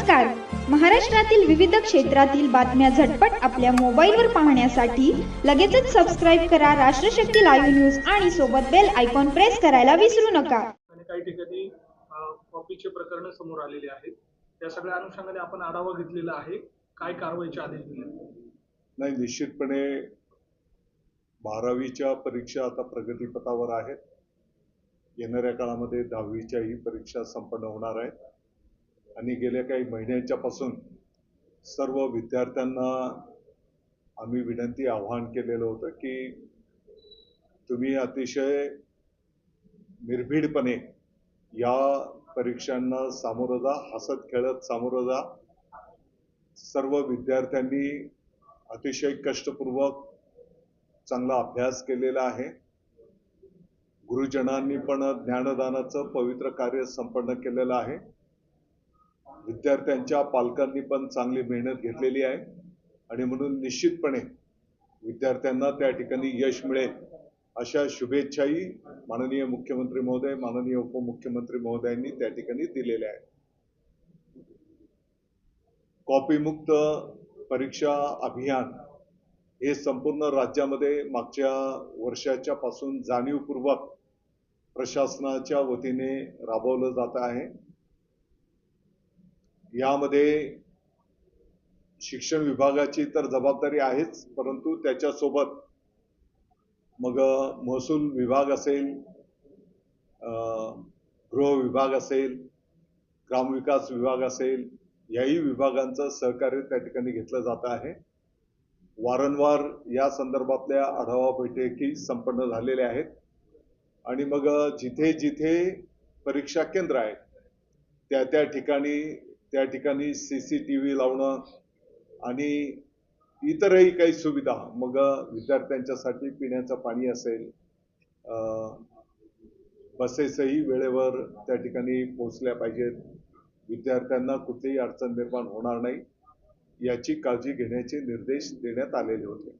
नमस्कार. महाराष्ट्रातील विविध क्षेत्रातील बातम्या झटपट आपल्या मोबाईलवर पाहण्यासाठी लगेचच सबस्क्राईब करा राष्ट्रशक्ती लाईव्ह न्यूज आणि सोबत बेल आयकॉन प्रेस करायला विसरू नका. काही ठिकाणी कॉपीचे प्रकरण समोर आलेले आहेत. त्या सगळ्या अनुषंगाने आपण आढावा घेतलेला आहे. काय कारवाईचे आदेश दिले? नाही, निश्चितपणे 12वीच्या परीक्षा आता प्रगतीपथावर आहेत. येणाऱ्या काळामध्ये 10वीच्याही परीक्षा संपन्न होणार आहेत आणि गेल्या काही महिन्यांच्या पासून सर्व विद्यार्थ्यांना आम्ही विनंती आवाहन केलेलं होतं की तुम्ही अतिशय निर्भीडपणे या परीक्षांना सामोरं जा, हसत खेळत सामोरं जा. सर्व विद्यार्थ्यांनी अतिशय कष्टपूर्वक चांगला अभ्यास केलेला आहे. गुरुजनांनी पण ज्ञानदानाचं पवित्र कार्य संपन्न केलेलं आहे. विद्यार्थ्यांच्या पालकांनी पण चांगली मेहनत घेतलेली आहे आणि म्हणून निश्चितपणे विद्यार्थ्यांना त्या ठिकाणी यश मिळेल अशा शुभेच्छाही माननीय मुख्यमंत्री महोदय, माननीय उपमुख्यमंत्री महोदयांनी त्या ठिकाणी दिलेल्या आहेत. कॉपीमुक्त परीक्षा अभियान हे संपूर्ण राज्यामध्ये मागच्या वर्षाच्या पासून जाणीवपूर्वक प्रशासनाच्या वतीने राबवलं जात आहे. यामध्ये शिक्षण विभागाची तर जबाबदारी आहेच, परंतु त्याच्यासोबत मग महसूल विभाग असेल, गृह विभाग असेल, ग्रामविकास विभाग असेल, याही विभागांचं सहकार्य त्या ठिकाणी घेतलं जात आहे. वारंवार या संदर्भातल्या आढावा बैठकी संपन्न झालेल्या आहेत आणि मग जिथे जिथे परीक्षा केंद्र आहेत त्या ठिकाणी CCTV लावणं आणि इतरही काही सुविधा, मग विद्यार्थ्यांच्यासाठी पिण्याचं पाणी असेल, बसेसही वेळेवर त्या ठिकाणी पोहोचल्या पाहिजेत, विद्यार्थ्यांना कुठलीही अडचण निर्माण होणार नाही याची काळजी घेण्याचे निर्देश देण्यात आलेले होते.